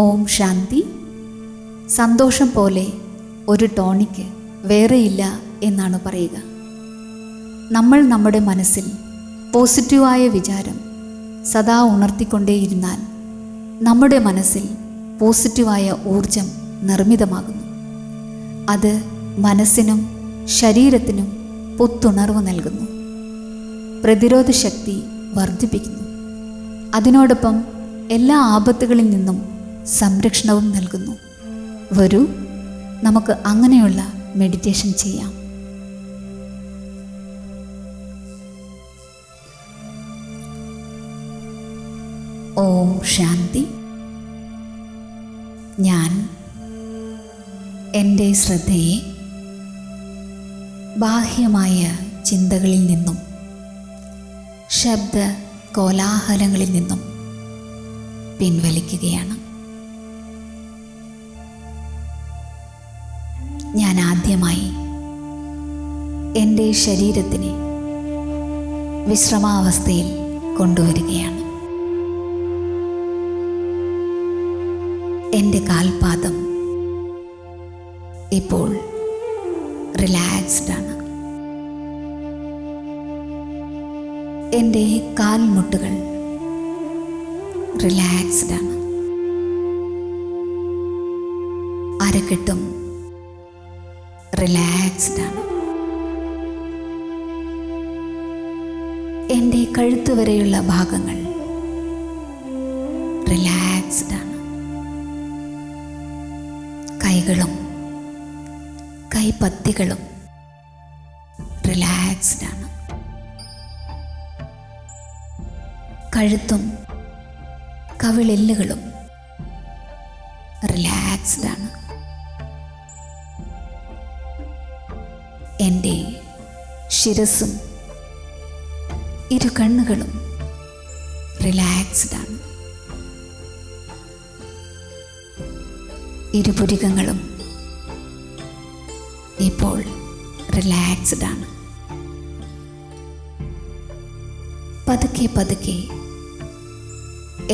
ഓം ശാന്തി. സന്തോഷം പോലെ ഒരു ടോണിക്ക് വേറെയില്ല എന്നാണ് പറയുക. നമ്മൾ നമ്മുടെ മനസ്സിൽ പോസിറ്റീവായ വിചാരം സദാ ഉണർത്തിക്കൊണ്ടേയിരുന്നാൽ നമ്മുടെ മനസ്സിൽ പോസിറ്റീവായ ഊർജം നിർമ്മിതമാകുന്നു. അത് മനസ്സിനും ശരീരത്തിനും പുത്തുണർവ് നൽകുന്നു, പ്രതിരോധ ശക്തി വർദ്ധിപ്പിക്കുന്നു. അതിനോടൊപ്പം എല്ലാ ആപത്തുകളിൽ നിന്നും സംരക്ഷണവും നൽകുന്നു. വരൂ, നമുക്ക് അങ്ങനെയുള്ള മെഡിറ്റേഷൻ ചെയ്യാം. ഓം ശാന്തി. ഞാൻ എൻ്റെ ശ്രദ്ധയെ ബാഹ്യമായ ചിന്തകളിൽ നിന്നും ശബ്ദ കോലാഹലങ്ങളിൽ നിന്നും പിൻവലിക്കുകയാണ്. ഞാൻ ആദ്യമായി എൻ്റെ ശരീരത്തിനെ വിശ്രമാവസ്ഥയിൽ കൊണ്ടുവരികയാണ്. എൻ്റെ കാൽപാദം ഇപ്പോൾ റിലാക്സ്ഡ് ആണ്. എൻ്റെ കാൽമുട്ടുകൾ റിലാക്സ്ഡ് ആണ്. അരക്കെട്ടും റിലാക്സ്ഡ് ആണ്. എൻ്റെ കഴുത്ത് വരെയുള്ള ഭാഗങ്ങൾ റിലാക്സ്ഡ് ആണ്. കൈകളും കൈപ്പത്തികളും റിലാക്സ്ഡ് ആണ്. കഴുത്തും കവിളെല്ലുകളും റിലാക്സ്ഡ് ആണ്. എൻ്റെ ശിരസ്സും ഇരു കണ്ണുകളും റിലാക്സ്ഡ് ആണ്. ഇരുപുരികങ്ങളും ഇപ്പോൾ റിലാക്സ്ഡ് ആണ്. പതുക്കെ പതുക്കെ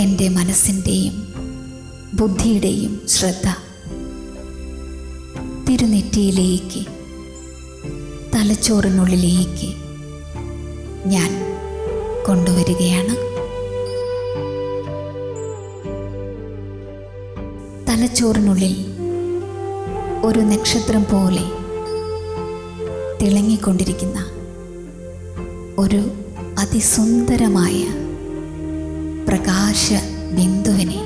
എൻ്റെ മനസ്സിൻ്റെയും ബുദ്ധിയുടെയും ശ്രദ്ധ തിരുനെറ്റിയിലേക്ക്, തലച്ചോറിനുള്ളിലേക്ക് ഞാൻ കൊണ്ടുവരികയാണ്. തലച്ചോറിനുള്ളിൽ ഒരു നക്ഷത്രം പോലെ തിളങ്ങിക്കൊണ്ടിരിക്കുന്ന ഒരു അതിസുന്ദരമായ പ്രകാശ ബിന്ദുവിനെ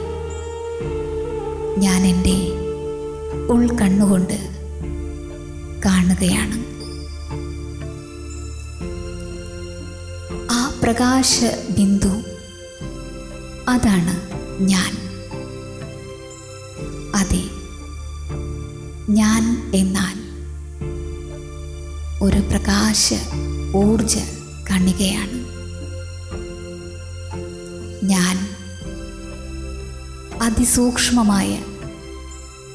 ഞാൻ എൻ്റെ ഉൾക്കണ്ണുകൊണ്ട് കാണുകയാണ്. ആ പ്രകാശ ബിന്ദു, അതാണ് ഞാൻ. അതെ, ഞാൻ എന്നാൽ ഒരു പ്രകാശ ഊർജ കണികയാണ്. ഞാൻ അതിസൂക്ഷ്മമായ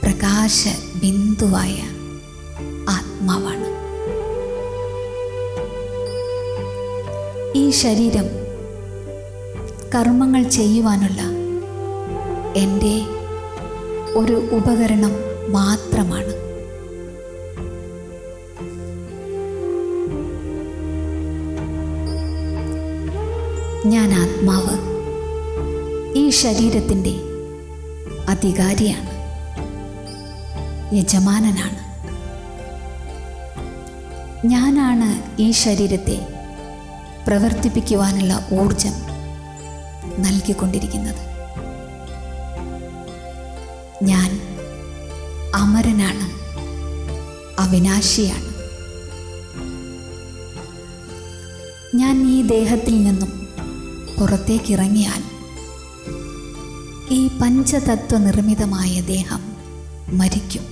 പ്രകാശ ബിന്ദുവായ ആത്മാവാണ്. ഈ ശരീരം കർമ്മങ്ങൾ ചെയ്യുവാനുള്ള എൻ്റെ ഒരു ഉപകരണം മാത്രമാണ്. ഞാൻ ആത്മാവ് ഈ ശരീരത്തിൻ്റെ അധികാരിയാണ്, യജമാനനാണ്. ഞാനാണ് ഈ ശരീരത്തെ പ്രവർത്തിപ്പിക്കുവാനുള്ള ഊർജം നൽകിക്കൊണ്ടിരിക്കുന്നത്. ഞാൻ അമരനാണ്, അവിനാശിയാണ്. ഞാൻ ഈ ദേഹത്തിൽ നിന്നും പുറത്തേക്കിറങ്ങിയാൽ ഈ പഞ്ചതത്വ നിർമ്മിതമായ ദേഹം മരിക്കും,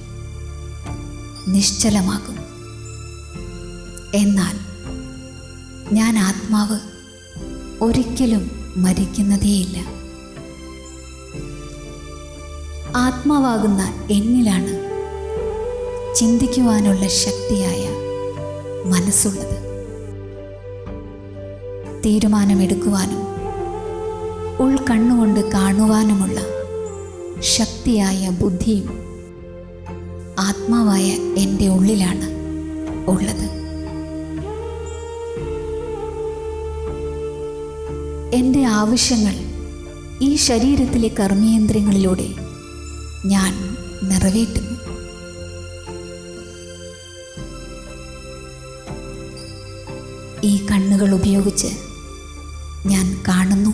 നിശ്ചലമാകും. എന്നാൽ ഞാൻ ആത്മാവ് ഒരിക്കലും മരിക്കുന്നതേയില്ല. ആത്മാവാകുന്ന എന്നിലാണ് ചിന്തിക്കുവാനുള്ള ശക്തിയായ മനസ്സുള്ളത്. തീരുമാനമെടുക്കുവാനും ഉൾക്കണ്ണുകൊണ്ട് കാണുവാനുമുള്ള ശക്തിയായ ബുദ്ധിയും ആത്മാവായ എൻ്റെ ഉള്ളിലാണ് ഉള്ളത്. എൻ്റെ ആവശ്യങ്ങൾ ഈ ശരീരത്തിലെ കർമ്മേന്ദ്രിയങ്ങളിലൂടെ ഞാൻ നിറവേറ്റുന്നു. ഈ കണ്ണുകൾ ഉപയോഗിച്ച് ഞാൻ കാണുന്നു,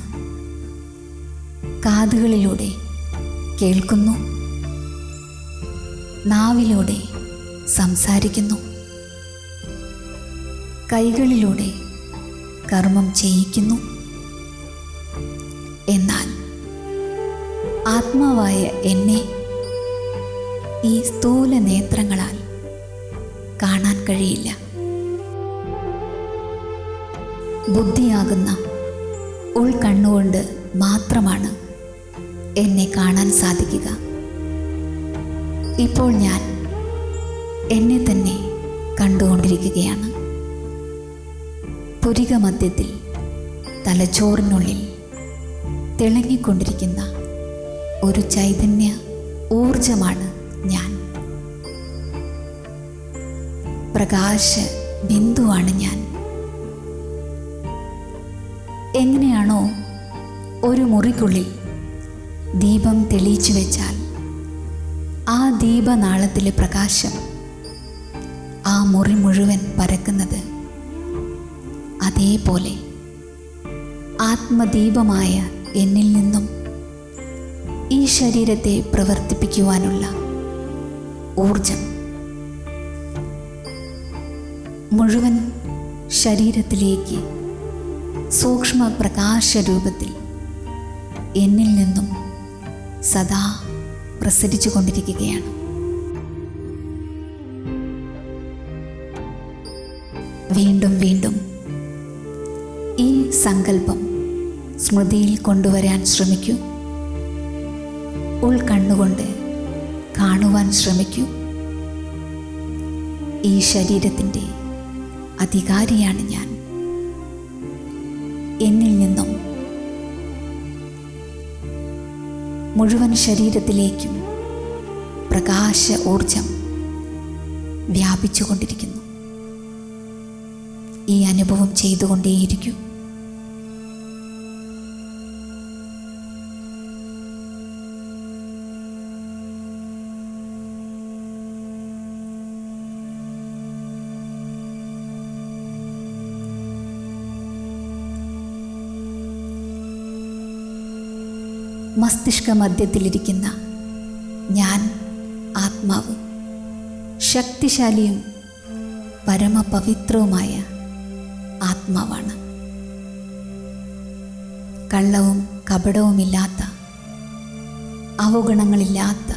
കാതുകളിലൂടെ കേൾക്കുന്നു, നാവിലൂടെ സംസാരിക്കുന്നു, കൈകളിലൂടെ കർമ്മം ചെയ്യിക്കുന്നു. എന്നാൽ ആത്മാവായ എന്നെ ഈ സ്ഥൂല നേത്രങ്ങളാൽ കാണാൻ കഴിയില്ല. ബുദ്ധിയാകുന്ന ഉൾക്കണ്ണുകൊണ്ട് മാത്രമാണ് എന്നെ കാണാൻ സാധിക്കുക. ഇപ്പോൾ ഞാൻ എന്നെ തന്നെ കണ്ടുകൊണ്ടിരിക്കുകയാണ്. പുരിക മധ്യത്തിൽ തലച്ചോറിനുള്ളിൽ തിളങ്ങിക്കൊണ്ടിരിക്കുന്ന ഒരു ചൈതന്യ ഊർജമാണ് ഞാൻ. പ്രകാശ ബിന്ദുവാണ് ഞാൻ. എങ്ങനെയാണോ ഒരു മുറിക്കുള്ളിൽ ദീപം തെളിയിച്ചു വെച്ചാൽ ആ ദീപനാളത്തിലെ പ്രകാശം ആ മുറി മുഴുവൻ പരക്കുന്നത്, അതേപോലെ ആത്മദീപമായ എന്നിൽ നിന്നും ഈ ശരീരത്തെ പ്രവർത്തിപ്പിക്കുവാനുള്ള ഊർജം മുഴുവൻ ശരീരത്തിലേക്ക് സൂക്ഷ്മ പ്രകാശ രൂപത്തിൽ എന്നിൽ നിന്നും സദാ പ്രസരിച്ചു കൊണ്ടിരിക്കുകയാണ്. വീണ്ടും വീണ്ടും ഈ സങ്കല്പം സ്മൃതിയിൽ കൊണ്ടുവരാൻ ശ്രമിക്കൂ. ഉൾക്കണ്ണുകൊണ്ട് കാണുവാൻ ശ്രമിക്കൂ. ഈ ശരീരത്തിൻ്റെ അധികാരിയാണ് ഞാൻ. എന്നിൽ നിന്നും മുഴുവൻ ശരീരത്തിലേക്കും പ്രകാശ ഊർജം വ്യാപിച്ചുകൊണ്ടിരിക്കുന്നു. ഈ അനുഭവം ചെയ്തുകൊണ്ടേയിരിക്കൂ. മസ്തിഷ്ക മധ്യത്തിലിരിക്കുന്ന ഞാൻ ആത്മാവ് ശക്തിശാലിയും പരമപവിത്രവുമായ ആത്മാവാണ്. കള്ളവും കപടവുമില്ലാത്ത, അവഗുണങ്ങളില്ലാത്ത,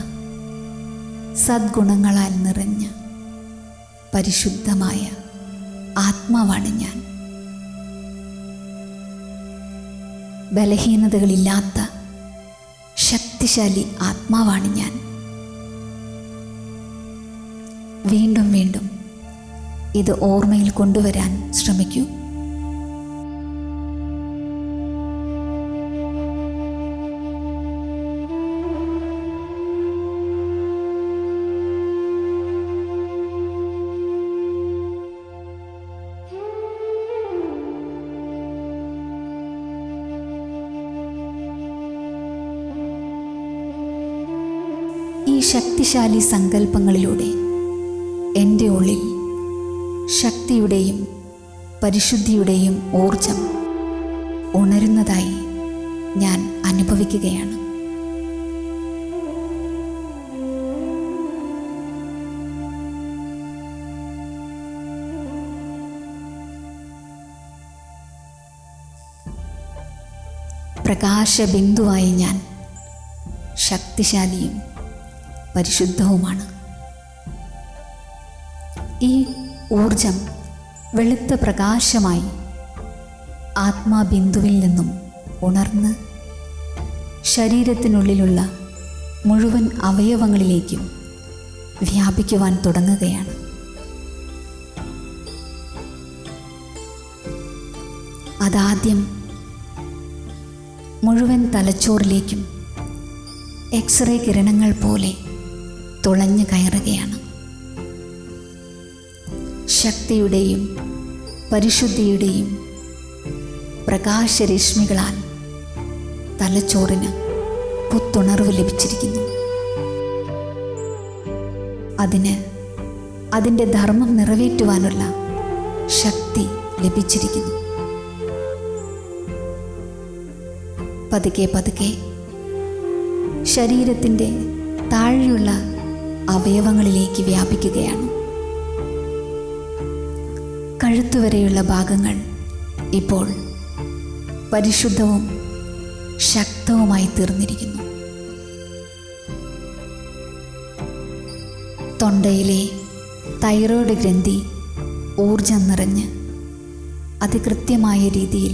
സദ്ഗുണങ്ങളാൽ നിറഞ്ഞ പരിശുദ്ധമായ ആത്മാവാണ് ഞാൻ. ബലഹീനതകളില്ലാത്ത ശക്തിശാലി ആത്മാവാണ് ഞാൻ. വീണ്ടും വീണ്ടും ഇത് ഓർമ്മയിൽ കൊണ്ടുവരാൻ ശ്രമിക്കൂ. ഈ ശക്തിശാലി സങ്കല്പങ്ങളിലൂടെ എൻ്റെ ഉള്ളിൽ ശക്തിയുടെയും പരിശുദ്ധിയുടെയും ഊർജം ഉണരുന്നതായി ഞാൻ അനുഭവിക്കുകയാണ്. പ്രകാശബിന്ദുവായ ഞാൻ ശക്തിശാലിയും പരിശുദ്ധവുമാണ്. ഈ ഊർജം വെളുത്ത പ്രകാശമായി ആത്മാബിന്ദുവിൽ നിന്നും ഉണർന്ന് ശരീരത്തിനുള്ളിലുള്ള മുഴുവൻ അവയവങ്ങളിലേക്കും വ്യാപിക്കുവാൻ തുടങ്ങുകയാണ്. അതാദ്യം മുഴുവൻ തലച്ചോറിലേക്കും, എക്സ്റേ കിരണങ്ങൾ പോലെ തുളഞ്ഞു കയറുകയാണ്. ശക്തിയുടെയും പരിശുദ്ധിയുടെയും പ്രകാശരശ്മികളാൽ തലച്ചോറിന് പുത്തുണർവ് ലഭിച്ചിരിക്കുന്നു. അതിന് അതിൻ്റെ ധർമ്മം നിറവേറ്റുവാനുള്ള ശക്തി ലഭിച്ചിരിക്കുന്നു. പതുക്കെ പതുക്കെ ശരീരത്തിൻ്റെ താഴെയുള്ള അവയവങ്ങളിലേക്ക് വ്യാപിക്കുകയാണ്. കഴുത്തുവരെയുള്ള ഭാഗങ്ങൾ ഇപ്പോൾ പരിശുദ്ധവും ശക്തവുമായി തീർന്നിരിക്കുന്നു. തൊണ്ടയിലെ തൈറോയ്ഡ് ഗ്രന്ഥി ഊർജം നിറഞ്ഞ് അതികൃത്യമായ രീതിയിൽ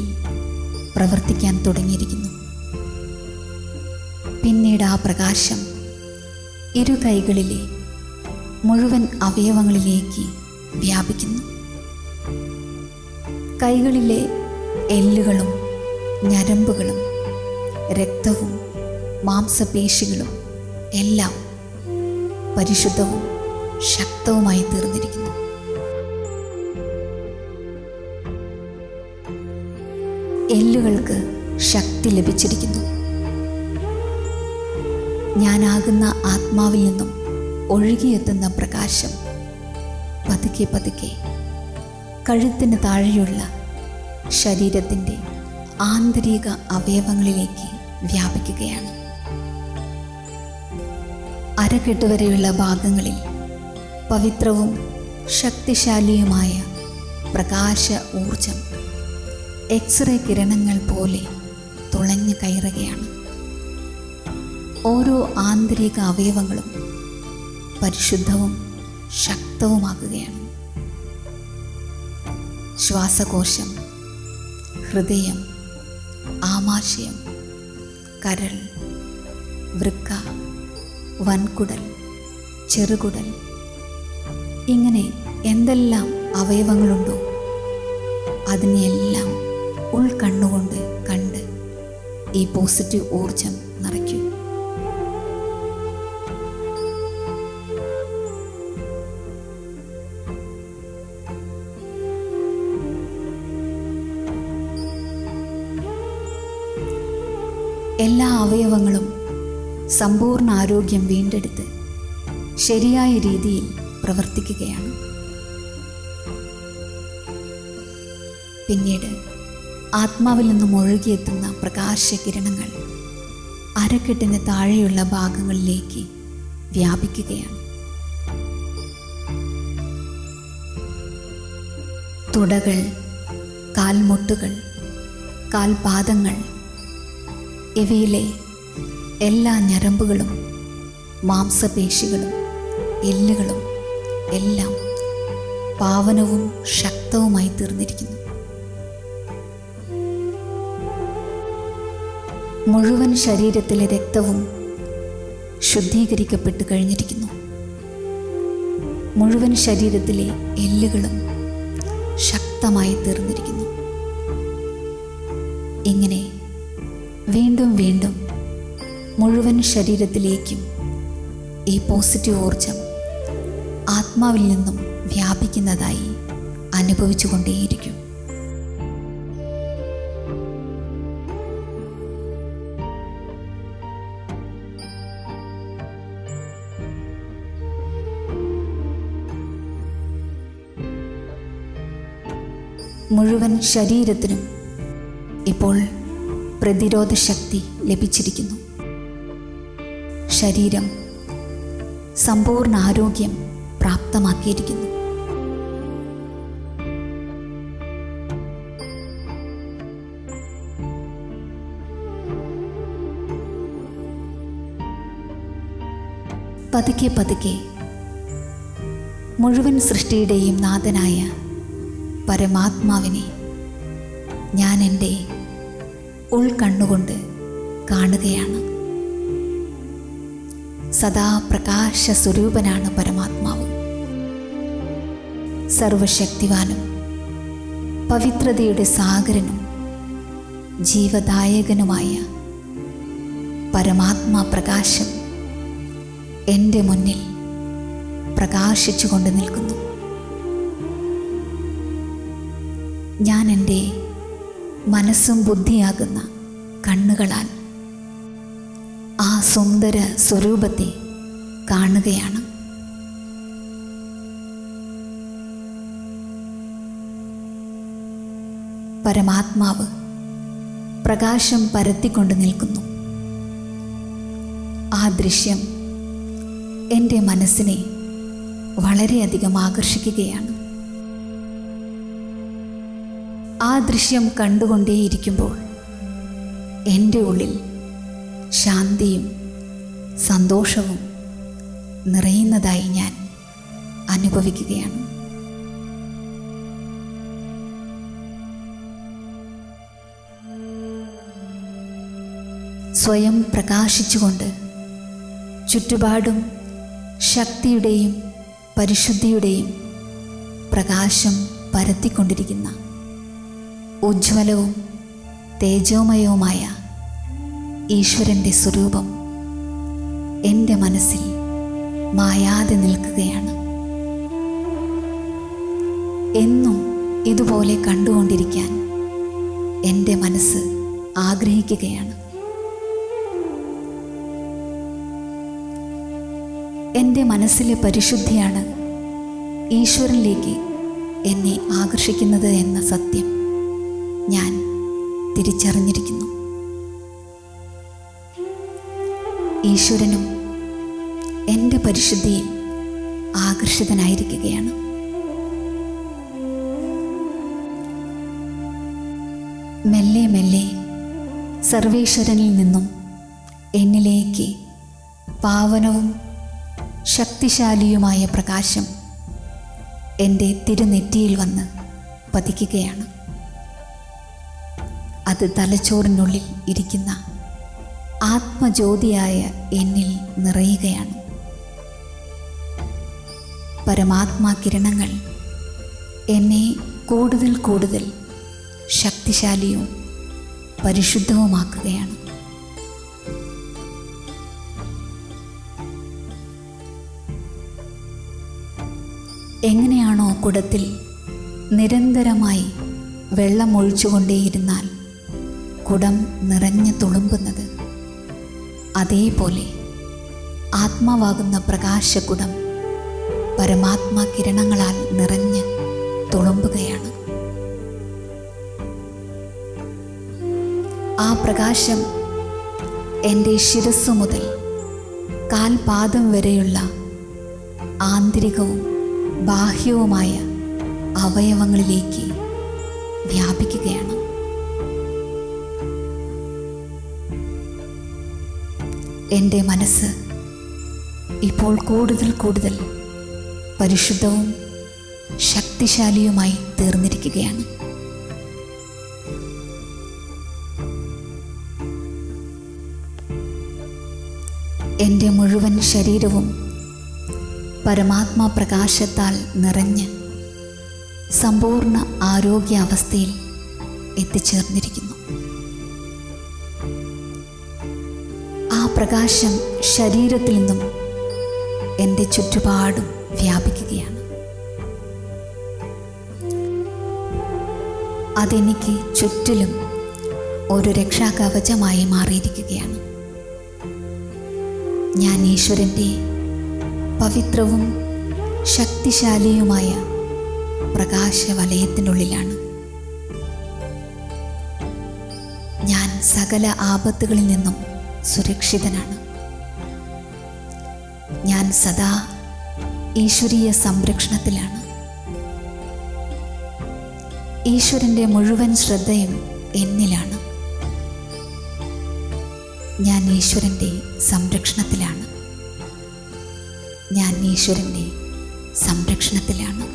പ്രവർത്തിക്കാൻ തുടങ്ങിയിരിക്കുന്നു. പിന്നീട് ആ പ്രകാശം ഇരു കൈകളിലെ മുഴുവൻ അവയവങ്ങളിലേക്ക് വ്യാപിക്കുന്നു. കൈകളിലെ എല്ലുകളും ഞരമ്പുകളും രക്തവും മാംസപേശികളും എല്ലാം പരിശുദ്ധവും ശക്തവുമായി തീർന്നിരിക്കുന്നു. എല്ലുകൾക്ക് ശക്തി ലഭിച്ചിരിക്കുന്നു. ഞാനാകുന്ന ആത്മാവിൽ നിന്നും ഒഴുകിയെത്തുന്ന പ്രകാശം പതുക്കെ പതുക്കെ കഴുത്തിന് താഴെയുള്ള ശരീരത്തിൻ്റെ ആന്തരിക അവയവങ്ങളിലേക്ക് വ്യാപിക്കുകയാണ്. അരക്കെട്ടുവരെയുള്ള ഭാഗങ്ങളിൽ പവിത്രവും ശക്തിശാലിയുമായ പ്രകാശ ഊർജം എക്സ്റേ കിരണങ്ങൾ പോലെ തുളഞ്ഞു കയറുകയാണ്. ഓരോ ആന്തരിക അവയവങ്ങളും പരിശുദ്ധവും ശക്തവുമാകുകയാണ്. ശ്വാസകോശം, ഹൃദയം, ആമാശയം, കരൾ, വൃക്ക, വൻകുടൽ, ചെറുകുടൽ, ഇങ്ങനെ എന്തെല്ലാം അവയവങ്ങളുണ്ടോ അതിനെയെല്ലാം ഉൾക്കണ്ണുകൊണ്ട് കണ്ട് ഈ പോസിറ്റീവ് ഊർജം നിറയ്ക്കൂ. എല്ലാ അവയവങ്ങളും സമ്പൂർണ്ണ ആരോഗ്യം വീണ്ടെടുത്ത് ശരിയായ രീതിയിൽ പ്രവർത്തിക്കുകയാണ്. പിന്നീട് ആത്മാവിൽ നിന്നും ഒഴുകിയെത്തുന്ന പ്രകാശകിരണങ്ങൾ അരക്കെട്ടിന് താഴെയുള്ള ഭാഗങ്ങളിലേക്ക് വ്യാപിക്കുകയാണ്. തുടകൾ, കാൽമുട്ടുകൾ, കാൽപാദങ്ങൾ, ഇവയിലെ എല്ലാ ഞരമ്പുകളും മാംസപേശികളും എല്ലുകളും എല്ലാം പാവനവും ശക്തവുമായി തീർന്നിരിക്കുന്നു. മുഴുവൻ ശരീരത്തിലെ രക്തവും ശുദ്ധീകരിക്കപ്പെട്ട് കഴിഞ്ഞിരിക്കുന്നു. മുഴുവൻ ശരീരത്തിലെ എല്ലുകളും ശക്തമായി തീർന്നിരിക്കുന്നു. ഇങ്ങനെ വീണ്ടും വീണ്ടും മുഴുവൻ ശരീരത്തിലേക്കും ഈ പോസിറ്റീവ് ഊർജം ആത്മാവിൽ നിന്നും വ്യാപിക്കുന്നതായി അനുഭവിച്ചുകൊണ്ടേയിരിക്കും. മുഴുവൻ ശരീരത്തിനും ഇപ്പോൾ പ്രതിരോധ ശക്തി ലഭിച്ചിരിക്കുന്നു. ശരീരം സമ്പൂർണ്ണ ആരോഗ്യം പ്രാപ്തമാക്കിയിരിക്കുന്നു. പതുക്കെ പതുക്കെ മുഴുവൻ സൃഷ്ടിയുടെയും നാഥനായ പരമാത്മാവിനെ ഞാൻ എൻ്റെ ഉൾക്കണ്ണുകൊണ്ട് കാണുകയാണ്. സദാ പ്രകാശ സ്വരൂപനാണ് പരമാത്മാവ്. സർവശക്തിവാനും പവിത്രതയുടെ സാഗരനും ജീവദായകനുമായ പരമാത്മാ പ്രകാശം എൻ്റെ മുന്നിൽ പ്രകാശിച്ചുകൊണ്ട് നിൽക്കുന്നു. ഞാൻ എൻ്റെ മനസ്സും ബുദ്ധിയാകുന്ന കണ്ണുകളാൽ ആ സുന്ദര സ്വരൂപത്തെ കാണുകയാണ്. പരമാത്മാവ് പ്രകാശം പരത്തിക്കൊണ്ട് നിൽക്കുന്നു. ആ ദൃശ്യം എൻ്റെ മനസ്സിനെ വളരെയധികം ആകർഷിക്കുകയാണ്. ആ ദൃശ്യം കണ്ടുകൊണ്ടേയിരിക്കുമ്പോൾ എൻ്റെ ഉള്ളിൽ ശാന്തിയും സന്തോഷവും നിറയുന്നതായി ഞാൻ അനുഭവിക്കുകയാണ്. സ്വയം പ്രകാശിച്ചുകൊണ്ട് ചുറ്റുപാടും ശക്തിയുടെയും പരിശുദ്ധിയുടെയും പ്രകാശം പരത്തിക്കൊണ്ടിരിക്കുന്ന ഉജ്ജ്വലവും തേജോമയവുമായ ഈശ്വരൻ്റെ സ്വരൂപം എൻ്റെ മനസ്സിൽ മായാതെ നിൽക്കുകയാണ്. എന്നും ഇതുപോലെ കണ്ടുകൊണ്ടിരിക്കാൻ എൻ്റെ മനസ്സ് ആഗ്രഹിക്കുകയാണ്. എൻ്റെ മനസ്സിലെ പരിശുദ്ധിയാണ് ഈശ്വരനിലേക്ക് എന്നെ ആകർഷിക്കുന്നത് എന്ന സത്യം ഞാൻ തിരിച്ചറിഞ്ഞിരിക്കുന്നു. ഈശ്വരനും എൻ്റെ പരിശുദ്ധിയിൽ ആകർഷിതനായിരിക്കുകയാണ്. മെല്ലെ മെല്ലെ സർവേശ്വരനിൽ നിന്നും എന്നിലേക്ക് പാവനവും ശക്തിശാലിയുമായ പ്രകാശം എൻ്റെ തിരുനെറ്റിയിൽ വന്ന് പതിക്കുകയാണ്. അത് തലച്ചോറിനുള്ളിൽ ഇരിക്കുന്ന ആത്മജ്യോതിയായ എന്നിൽ നിറയുകയാണ്. പരമാത്മാ കിരണങ്ങൾ എന്നെ കൂടുതൽ കൂടുതൽ ശക്തിശാലിയും പരിശുദ്ധവുമാക്കുകയാണ്. എങ്ങനെയാണോ കുടത്തിൽ നിരന്തരമായി വെള്ളം ഒഴിച്ചുകൊണ്ടേയിരുന്നാൽ കുടം നിറഞ്ഞു തുളുമ്പുന്നത്, അതേപോലെ ആത്മാവാകുന്ന പ്രകാശകുടം പരമാത്മാ കിരണങ്ങളാൽ നിറഞ്ഞ് തുളുമ്പുകയാണ്. ആ പ്രകാശം എൻ്റെ ശിരസ്സു മുതൽ കാൽപാദം വരെയുള്ള ആന്തരികവും ബാഹ്യവുമായ അവയവങ്ങളിലേക്ക് വ്യാപിക്കുകയാണ്. എൻ്റെ മനസ്സ് ഇപ്പോൾ കൂടുതൽ കൂടുതൽ പരിശുദ്ധവും ശക്തിശാലിയുമായി തീർന്നിരിക്കുകയാണ്. എൻ്റെ മുഴുവൻ ശരീരവും പരമാത്മാ പ്രകാശത്താൽ നിറഞ്ഞ് സമ്പൂർണ്ണ ആരോഗ്യാവസ്ഥയിൽ എത്തിച്ചേർന്നിരിക്കുന്നു. ആ പ്രകാശം ശരീരത്തിൽ നിന്നും എൻ്റെ ചുറ്റുപാടും വ്യാപിക്കുകയാണ്. അതെനിക്ക് ചുറ്റിലും ഒരു രക്ഷാകവചമായി മാറിയിരിക്കുകയാണ്. ഞാൻ ഈശ്വരൻ്റെ പവിത്രവും ശക്തിശാലിയുമായ പ്രകാശവലയത്തിനുള്ളിലാണ്. ഞാൻ സകല ആപത്തുകളിൽ നിന്നും സുരക്ഷിതനാണ്. ഞാൻ സദാ ഈശ്വരീയ സംരക്ഷണത്തിലാണ്. ഈശ്വരൻ്റെ മുഴുവൻ ശ്രദ്ധയും എന്നിലാണ്. ഞാൻ ഈശ്വരൻ്റെ സംരക്ഷണത്തിലാണ്. ഞാൻ ഈശ്വരൻ്റെ സംരക്ഷണത്തിലാണ്.